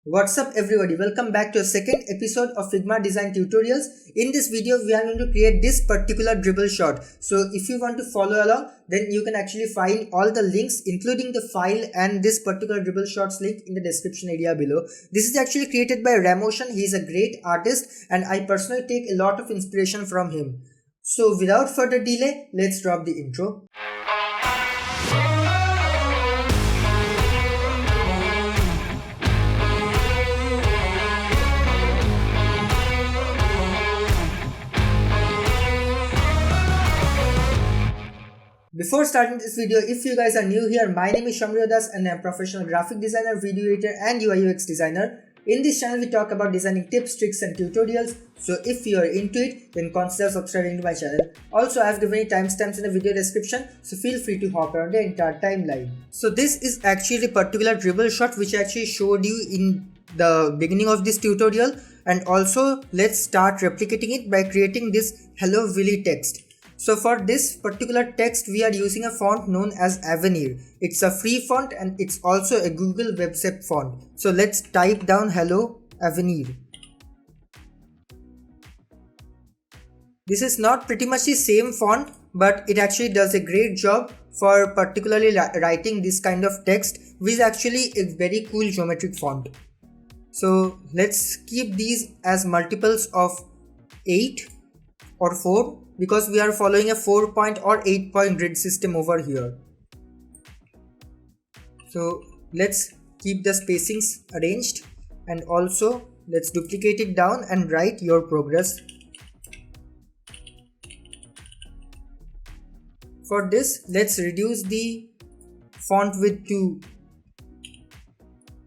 What's up everybody, welcome back to a second episode of Figma design tutorials. In this video we are going to create this particular dribble shot. So if you want to follow along, then you can actually find all the links including the file and this particular dribble shots link in the description area below. This is actually created by Ramotion. He is a great artist and I personally take a lot of inspiration from him. So without further delay, let's drop the intro. Before starting this video, if you guys are new here, my name is Shamryo Das and I am a professional graphic designer, video editor and UI UX designer. In this channel we talk about designing tips, tricks and tutorials. So if you are into it, then consider subscribing to my channel. Also I have given you timestamps in the video description, so feel free to hop around the entire timeline. So this is actually the particular dribble shot which I actually showed you in the beginning of this tutorial, and also let's start replicating it by creating this Hello Willy text. So for this particular text we are using a font known as Avenir. It's a free font and it's also a Google website font. So let's type down Hello Avenir. This is not pretty much the same font, but it actually does a great job for particularly writing this kind of text, which is actually a very cool geometric font. So let's keep these as multiples of 8 or 4. Because we are following a 4-point or 8-point grid system over here. So let's keep the spacings arranged and also let's duplicate it down and write your progress. For this, let's reduce the font width to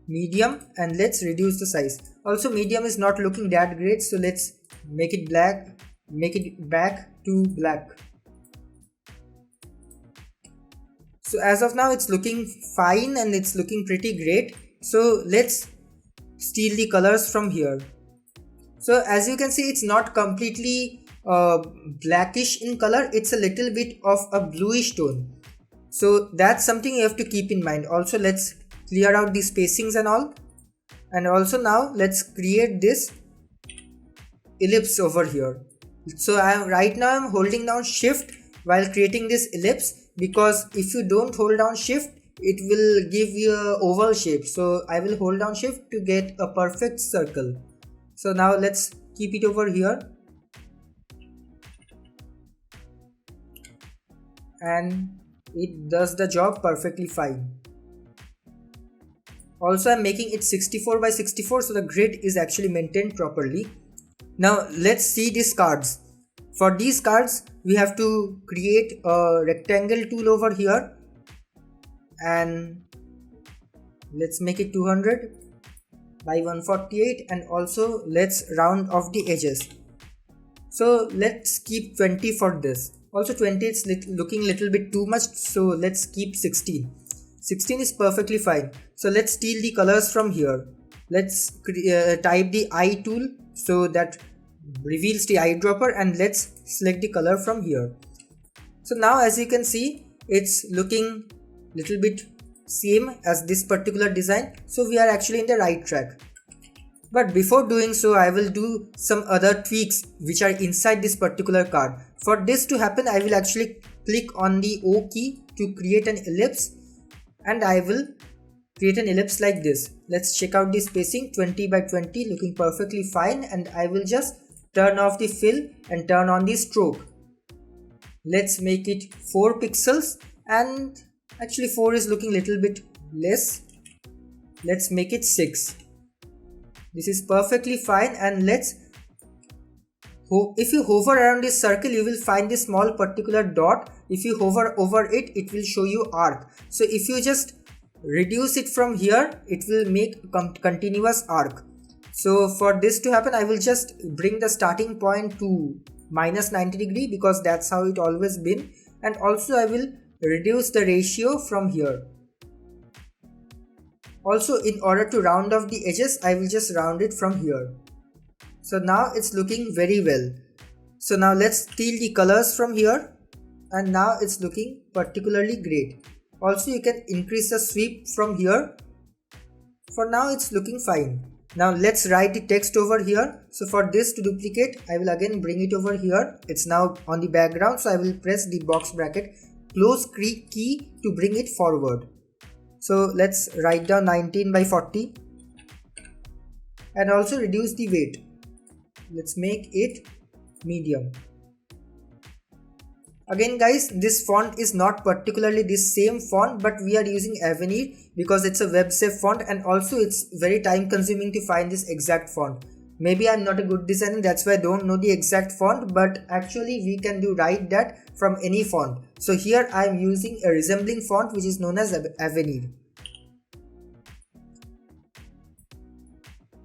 medium and let's reduce the size. Also medium is not looking that great, so let's make it black, make it back to black. So as of now it's looking fine and it's looking pretty great. So let's steal the colors from here. So as you can see, it's not completely blackish in color, it's a little bit of a bluish tone. So that's something you have to keep in mind. Also let's clear out the spacings and all. And also now let's create this ellipse over here. So right now I'm holding down shift while creating this ellipse, because if you don't hold down shift it will give you an oval shape. So I will hold down shift to get a perfect circle. So now let's keep it over here and it does the job perfectly fine. Also I'm making it 64 by 64, so the grid is actually maintained properly. Now let's see these cards. For these cards we have to create a rectangle tool over here and let's make it 200 by 148 and also let's round off the edges. So let's keep 20 for this. Also 20 is looking little bit too much, so let's keep 16. 16 is perfectly fine. So let's steal the colors from here. Let's type the eye tool so that reveals the eyedropper and let's select the color from here. So now as you can see, it's looking little bit same as this particular design, so we are actually in the right track. But before doing so, I will do some other tweaks which are inside this particular card. For this to happen, I will actually click on the O key to create an ellipse and I will create an ellipse like this. Let's check out the spacing, 20 by 20, looking perfectly fine, and I will just turn off the fill and turn on the stroke. Let's make it 4 pixels, and actually 4 is looking little bit less. Let's make it 6. This is perfectly fine, and let's if you hover around this circle you will find this small particular dot. If you hover over it, it will show you arc. So if you just reduce it from here, it will make a continuous arc. So for this to happen, I will just bring the starting point to minus 90 degree because that's how it always been, and also I will reduce the ratio from here. Also in order to round off the edges, I will just round it from here. So now it's looking very well. So now let's steal the colors from here and now it's looking particularly great. Also you can increase the sweep from here For now it's looking fine. Now let's write the text over here. So for this to duplicate, I will again bring it over here. It's now on the background, so I will press the box bracket, close key to bring it forward. So let's write down 19 by 40 and also reduce the weight. Let's make it medium. Again guys, this font is not particularly this same font, but we are using Avenir because it's a web safe font, and also it's very time consuming to find this exact font. Maybe I'm not a good designer, that's why I don't know the exact font, but actually we can write that from any font. So here I am using a resembling font which is known as Avenir.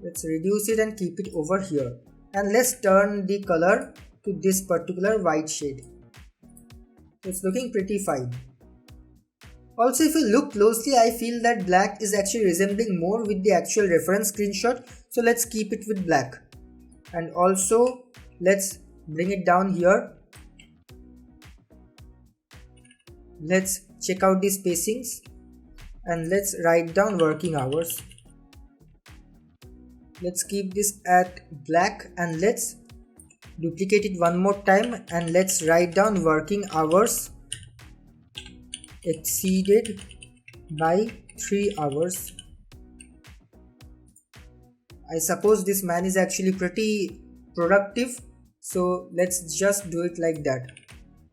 Let's reduce it and keep it over here, and let's turn the color to this particular white shade. It's looking pretty fine. Also, if you look closely, I feel that black is actually resembling more with the actual reference screenshot, so let's keep it with black. And also let's bring it down here. Let's check out the spacings and let's write down working hours. Let's keep this at black and let's duplicate it one more time and let's write down working hours exceeded by 3 hours. I suppose this man is actually pretty productive, so let's just do it like that.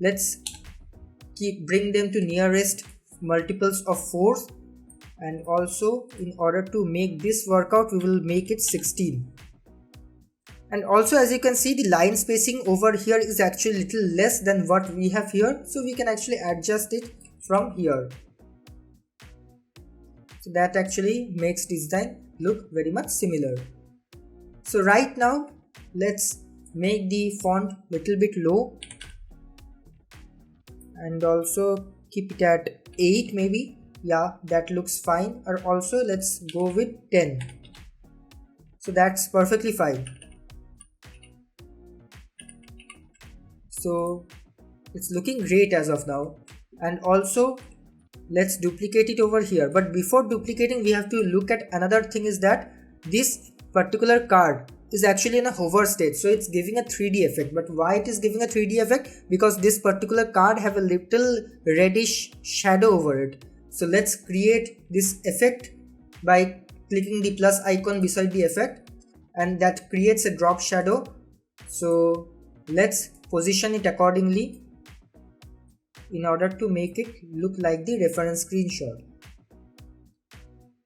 Let's bring them to nearest multiples of 4, and also in order to make this work out, we will make it 16. And also, as you can see, the line spacing over here is actually little less than what we have here, so we can actually adjust it from here. So that actually makes this design look very much similar. So right now let's make the font little bit low and also keep it at 8 maybe. Yeah, that looks fine. Or also let's go with 10. So that's perfectly fine. So it's looking great as of now. And also let's duplicate it over here, but before duplicating we have to look at another thing, is that this particular card is actually in a hover state, so it's giving a 3D effect. But why it is giving a 3D effect? Because this particular card have a little reddish shadow over it. So let's create this effect by clicking the plus icon beside the effect, and that creates a drop shadow. So let's position it accordingly in order to make it look like the reference screenshot.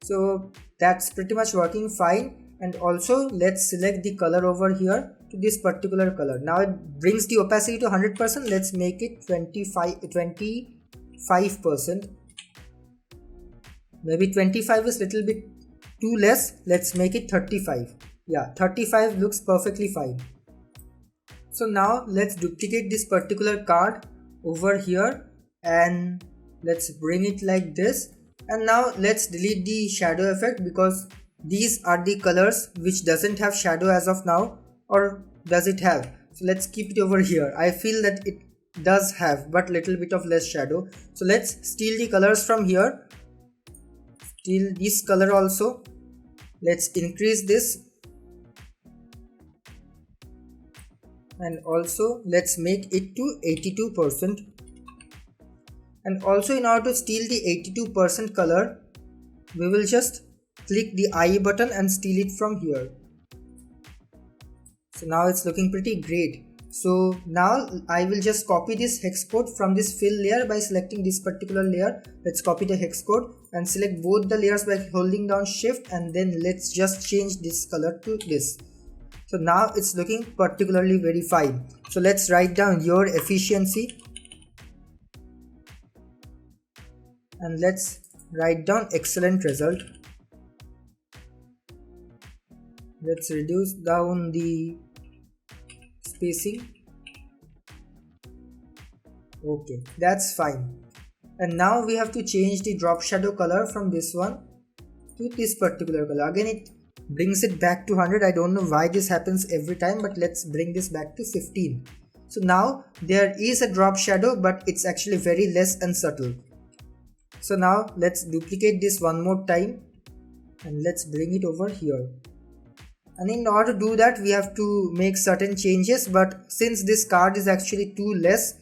So that's pretty much working fine. And also let's select the color over here to this particular color. Now it brings the opacity to 100%. Let's make it 25%. Maybe 25 is little bit too less. Let's make it 35. Yeah, 35 looks perfectly fine. So now let's duplicate this particular card over here and let's bring it like this. And now let's delete the shadow effect, because these are the colors which doesn't have shadow as of now, or does it have? So let's keep it over here. I feel that it does have, but little bit of less shadow. So let's steal the colors from here. Steal this color also. Let's increase this. And also let's make it to 82%. And also, in order to steal the 82% color, we will just click the I button and steal it from here. So now it's looking pretty great. So now I will just copy this hex code from this fill layer by selecting this particular layer. Let's copy the hex code and select both the layers by holding down shift, and then let's just change this color to this. So now it's looking particularly very fine. So let's write down your efficiency and let's write down excellent result. Let's reduce down the spacing. Okay, that's fine. And now we have to change the drop shadow color from this one to this particular color. Again, it brings it back to 100. I don't know why this happens every time, but let's bring this back to 15. So now there is a drop shadow, but it's actually very less and subtle. So now let's duplicate this one more time and let's bring it over here. And in order to do that, we have to make certain changes, but since this card is actually too less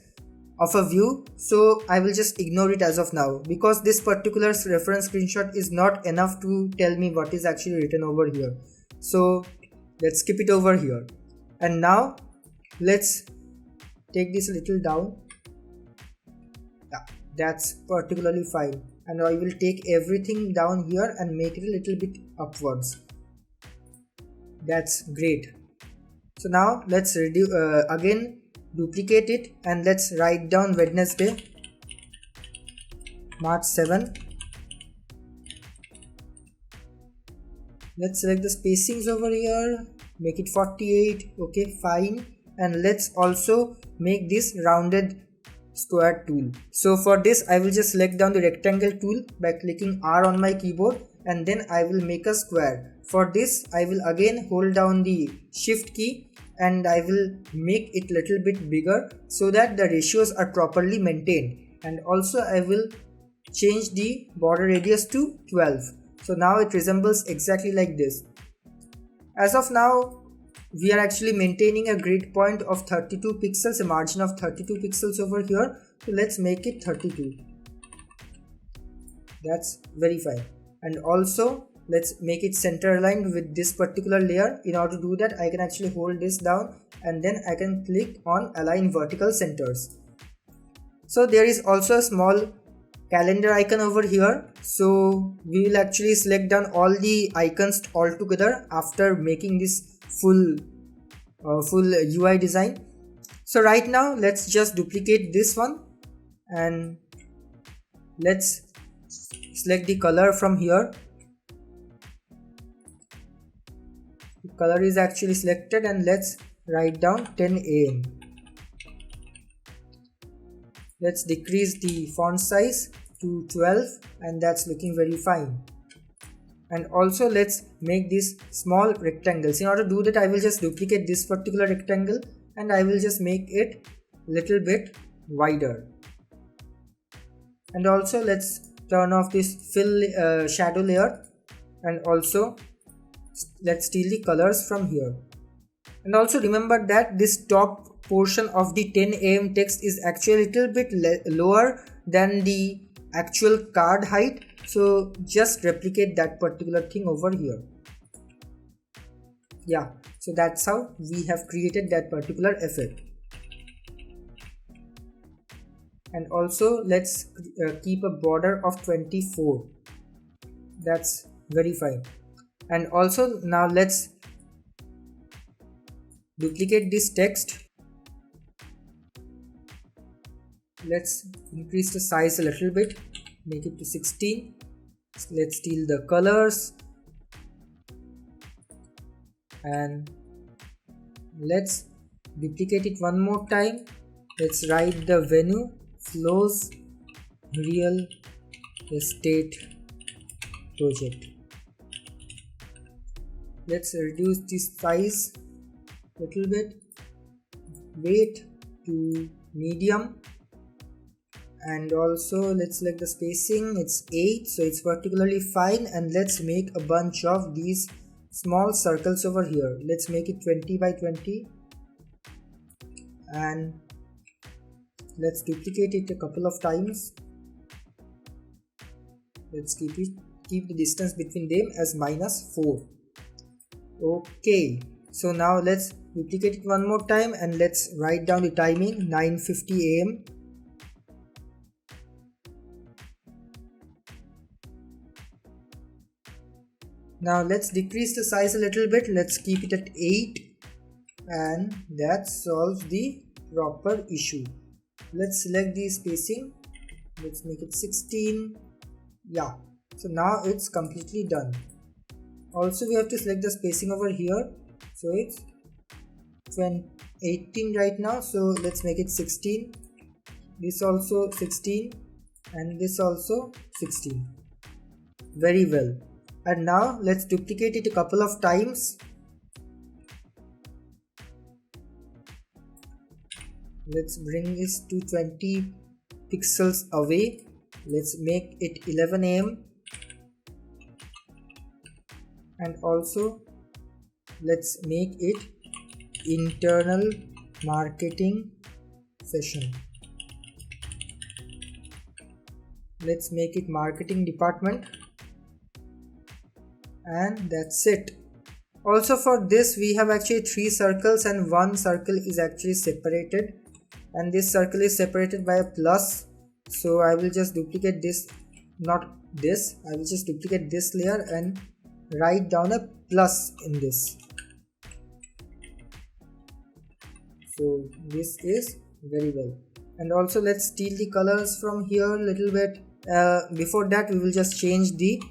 of a view, so I will just ignore it as of now, because this particular reference screenshot is not enough to tell me what is actually written over here. So let's skip it over here. And now let's take this a little down. Yeah, that's particularly fine. And I will take everything down here and make it a little bit upwards. That's great. So now let's again duplicate it, and let's write down Wednesday, March 7. Let's select the spacings over here, make it 48. Okay, fine. And let's also make this rounded square tool. So for this I will just select down the rectangle tool by clicking R on my keyboard, and then I will make a square. For this I will again hold down the shift key and I will make it little bit bigger so that the ratios are properly maintained, and also I will change the border radius to 12. So now it resembles exactly like this. As of now, we are actually maintaining a grid point of 32 pixels, a margin of 32 pixels over here. So let's make it 32. That's very fine. And also let's make it center aligned with this particular layer. In order to do that, I can actually hold this down and then I can click on align vertical centers. So there is also a small calendar icon over here, so we will actually select down all the icons all together after making this full UI design. So right now let's just duplicate this one and let's select the color from here. The color is actually selected, and let's write down 10 AM. Let's decrease the font size to 12, and that's looking very fine. And also let's make these small rectangles. In order to do that, I will just duplicate this particular rectangle and I will just make it a little bit wider. And also let's turn off this fill shadow layer, and also let's steal the colors from here. And also remember that this top portion of the 10 AM text is actually a little bit lower than the actual card height, so just replicate that particular thing over here. Yeah, so that's how we have created that particular effect. And also let's keep a border of 24. That's very fine. And also now let's duplicate this text. Let's increase the size a little bit, make it to 16. Let's steal the colors and let's duplicate it one more time. Let's write the venue flows real estate project. Let's reduce the size a little bit, weight to medium, and also let's select the spacing. It's 8, so it's particularly fine. And let's make a bunch of these small circles over here. Let's make it 20 by 20 and let's duplicate it a couple of times. Let's keep the distance between them as -4. Okay, so now let's duplicate it one more time and let's write down the timing, 9:50 AM. Now let's decrease the size a little bit. Let's keep it at 8, and that solves the proper issue. Let's select the spacing. Let's make it 16. Yeah, so now it's completely done. Also we have to select the spacing over here, so it's 18 right now, so let's make it 16. This also 16 and this also 16. Very well. And now let's duplicate it a couple of times. Let's bring this to 20 pixels away. Let's make it 11 AM. and also let's make it internal marketing session. Let's make it marketing department, and that's it. Also for this we have actually 3 circles and 1 circle is actually separated, and this circle is separated by a plus. So I will just duplicate this, not this, I will just duplicate this layer and write down a plus in this. So this is very well. And also let's steal the colors from here a little bit. Before that we will just change the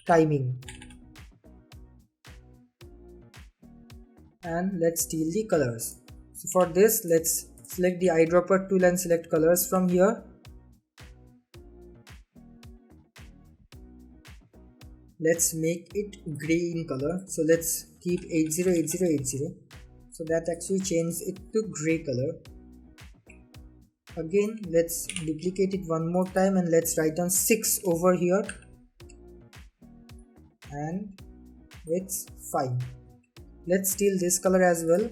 timing, and let's steal the colors. So for this let's select the eyedropper tool and select colors from here. Let's make it gray in color, so let's keep 808080, so that actually changes it to gray color. Again let's duplicate it one more time and let's write down 6 over here, and it's fine. Let's steal this color as well.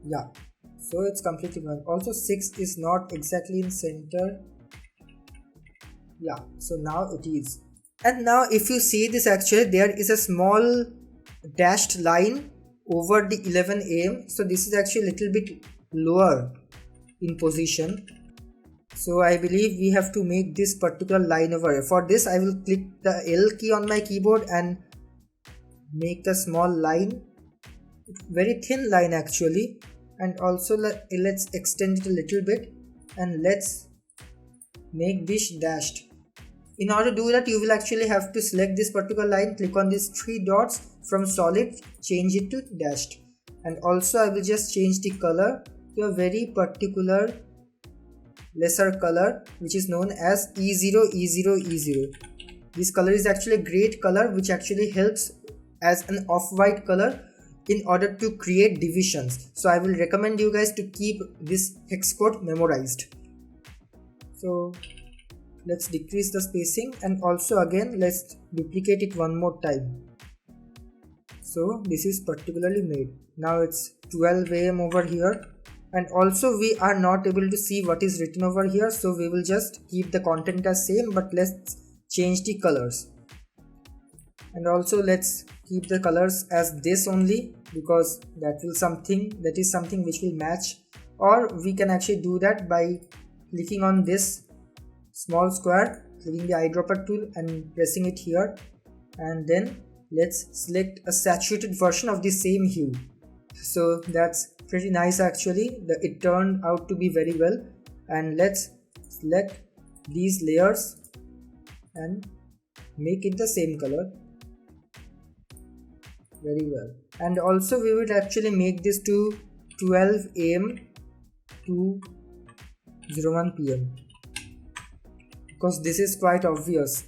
Yeah, so it's completely fine. Also 6 is not exactly in center. Yeah, so now it is. And now if you see this, actually there is a small dashed line over the 11 am, so this is actually a little bit lower in position, so I believe we have to make this particular line over here. For this I will click the L key on my keyboard and make a small line, very thin line actually, and also let's extend it a little bit and let's make this dashed. In order to do that you will actually have to select this particular line, click on these 3 dots, from solid change it to dashed, and also I will just change the color to a very particular lesser color which is known as E0. This color is actually a great color which actually helps as an off-white color in order to create divisions. So I will recommend you guys to keep this hex code memorized. So let's decrease the spacing, and also again let's duplicate it one more time. So this is particularly made. Now it's 12 am over here, and also we are not able to see what is written over here, so we will just keep the content as same, but let's change the colors. And also let's keep the colors as this only, because that is something which will match. Or we can actually do that by clicking on this small square, clicking the eyedropper tool and pressing it here, and then let's select a saturated version of the same hue. So that's pretty nice actually, it turned out to be very well. And let's select these layers and make it the same color. Very well. And also we will actually make this to 12 am to 01 pm, because this is quite obvious.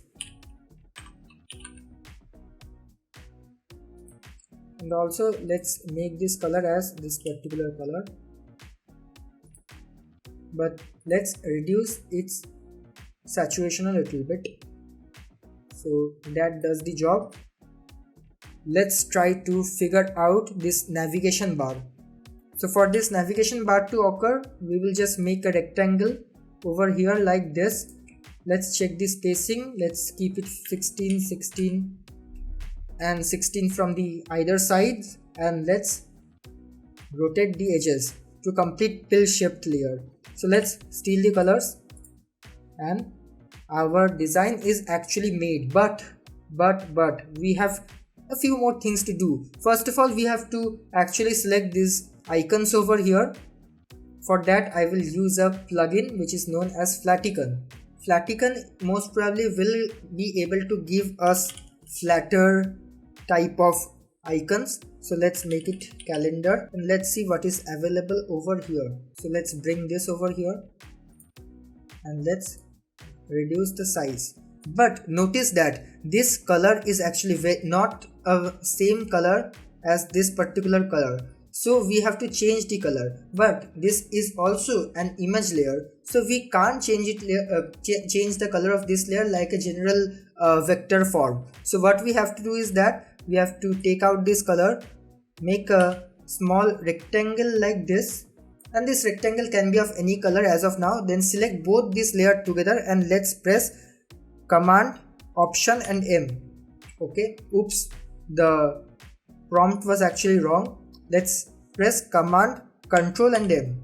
And also let's make this color as this particular color, but let's reduce its saturation a little bit, so that does the job. Let's try to figure out this navigation bar. So for this navigation bar to occur, we will just make a rectangle over here like this. Let's check the spacing, let's keep it 16, 16 and 16 from the either sides, and let's rotate the edges to complete pill shaped layer. So let's steal the colors, and our design is actually made, but we have a few more things to do. First of all, we have to actually select these icons over here. For that I will use a plugin which is known as Flaticon. Flaticon most probably will be able to give us flatter type of icons. So let's make it calendar, and let's see what is available over here. So let's bring this over here and let's reduce the size. But notice that this color is actually not a same color as this particular color. so we have to change the color, but this is also an image layer, so we can't change it change the color of this layer like a general vector form. So what we have to do is that we have to take out this color, make a small rectangle like this, and this rectangle can be of any color as of now. Then select both this layer together and let's press Command, Option and M. Okay, oops, the prompt was actually wrong. Let's press Command, Control and M.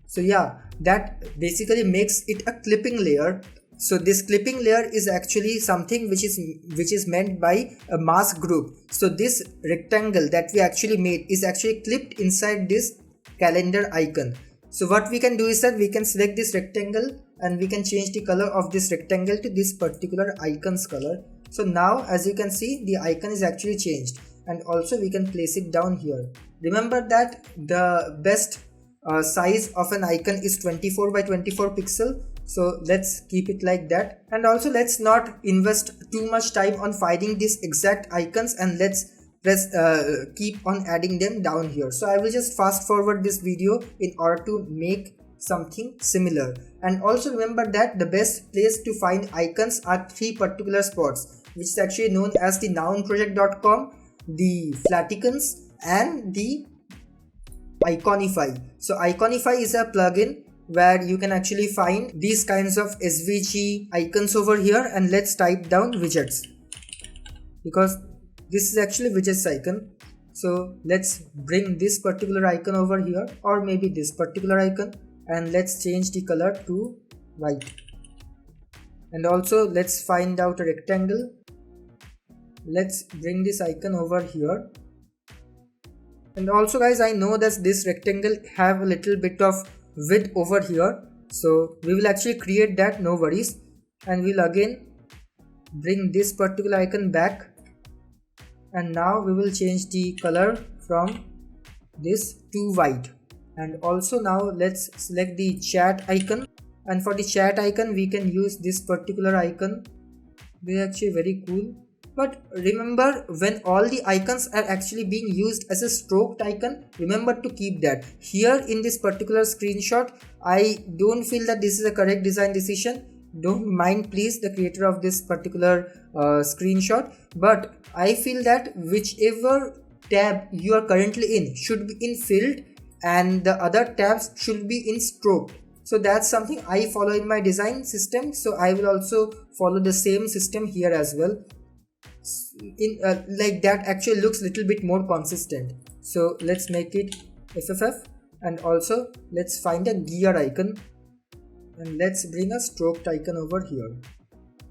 So yeah, that basically makes it a clipping layer. So this clipping layer is actually something which is meant by a mask group. So this rectangle that we actually made is actually clipped inside this calendar icon. So what we can do is that we can select this rectangle and we can change the color of this rectangle to this particular icon's color. So now as you can see, the icon is actually changed, and also we can place it down here. Remember that the best size of an icon is 24 by 24 pixel. So let's keep it like that, and also let's not invest too much time on finding these exact icons, and let's keep on adding them down here. So I will just fast forward this video in order to make something similar. And also remember that the best place to find icons are three particular spots, which is actually known as the nounproject.com, the Flaticons and the Iconify. So Iconify is a plugin where you can actually find these kinds of SVG icons over here, and let's type down widgets because this is actually widgets icon. So let's bring this particular icon over here, or maybe this particular icon, and let's change the color to white. And also let's find out a rectangle. Let's bring this icon over here. And also guys, I know that this rectangle have a little bit of width over here, so we will actually create that, no worries. And we'll again bring this particular icon back, and now we will change the color from this to white. And also now let's select the chat icon, and for the chat icon we can use this particular icon. They're actually very cool. But remember, when all the icons are actually being used as a stroked icon, remember to keep that. Here in this particular screenshot, I don't feel that this is a correct design decision. Don't mind please the creator of this particular screenshot, but I feel that whichever tab you are currently in should be in filled and the other tabs should be in stroked. So that's something I follow in my design system, so I will also follow the same system here as well. Like that actually looks little bit more consistent. So let's make it FFF, and also let's find a gear icon and let's bring a stroked icon over here.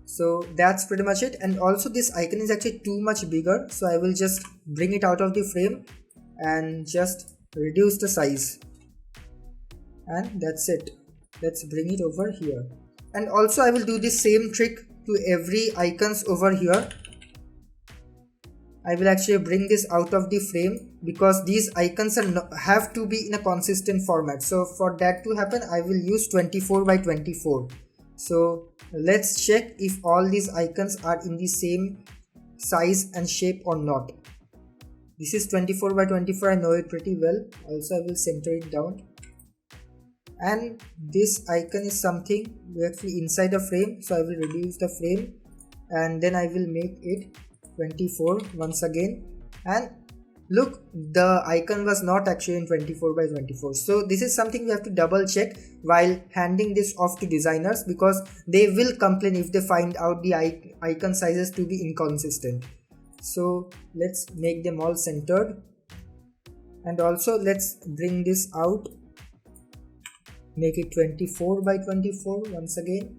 So that's pretty much it. And also this icon is actually too much bigger, so I will just bring it out of the frame and just reduce the size, and that's it. Let's bring it over here. And also I will do the same trick to every icons over here. I will actually bring this out of the frame because these icons have to be in a consistent format. So for that to happen, I will use 24 by 24. So let's check if all these icons are in the same size and shape or not. This is 24 by 24, I know it pretty well. Also I will center it down. And this icon is something actually inside the frame, so I will reduce the frame and then I will make it 24 once again. And look, the icon was not actually in 24 by 24. So this is something we have to double check while handing this off to designers, because they will complain if they find out the icon sizes to be inconsistent. So let's make them all centered, and also let's bring this out, make it 24 by 24 once again,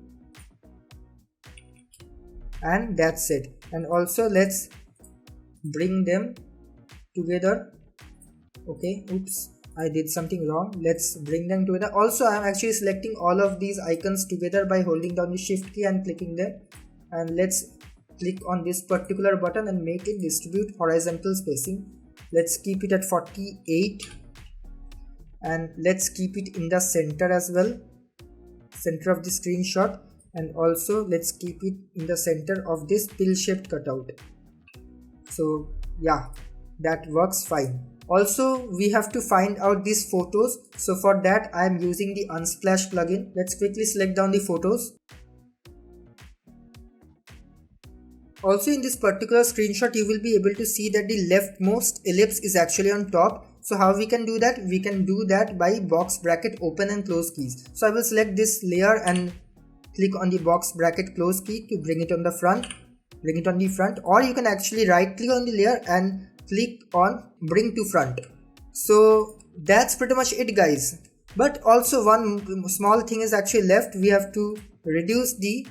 and that's it. And also let's bring them together. Okay, oops, I did something wrong. Let's bring them together. Also I am actually selecting all of these icons together by holding down the shift key and clicking them, and let's click on this particular button and make it distribute horizontal spacing. Let's keep it at 48, and let's keep it in the center as well, center of the screenshot. And also let's keep it in the center of this pill shaped cutout. So yeah, that works fine. Also, we have to find out these photos. So for that, I am using the Unsplash plugin. Let's quickly select down the photos. Also in this particular screenshot, you will be able to see that the leftmost ellipse is actually on top. So how we can do that? We can do that by box bracket open and close keys. So I will select this layer and click on the box bracket close key to bring it on the front. Bring it on the front, or you can actually right click on the layer and click on bring to front. So that's pretty much it, guys. But also one small thing is actually left. We have to reduce the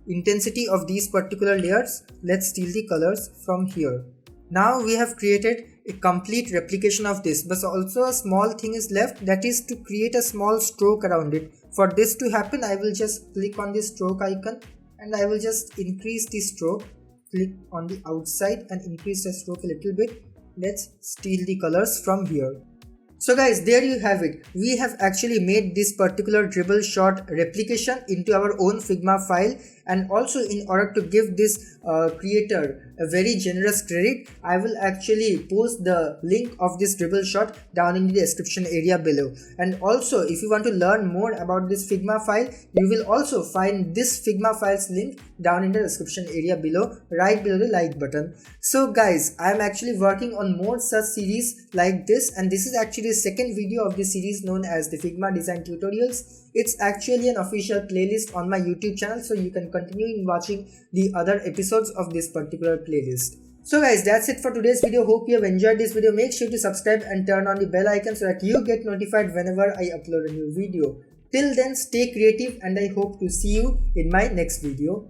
intensity of these particular layers. Let's steal the colors from here. Now we have created a complete replication of this, but also a small thing is left, that is to create a small stroke around it. For this to happen, I will just click on this stroke icon and I will just increase the stroke. Click on the outside and increase the stroke a little bit. Let's steal the colors from here. So guys, there you have it. We have actually made this particular dribble shot replication into our own Figma file, and also in order to give this creator a very generous credit, I will actually post the link of this dribble shot down in the description area below. And also, if you want to learn more about this Figma file, you will also find this Figma files link down in the description area below, right below the like button. So guys, I am actually working on more such series like this, and this is actually the second video of this series known as the Figma design tutorials. It's actually an official playlist on my YouTube channel, so you can continue in watching the other episodes of this particular playlist. So guys, that's it for today's video. Hope you have enjoyed this video. Make sure to subscribe and turn on the bell icon so that you get notified whenever I upload a new video. Till then, stay creative and I hope to see you in my next video.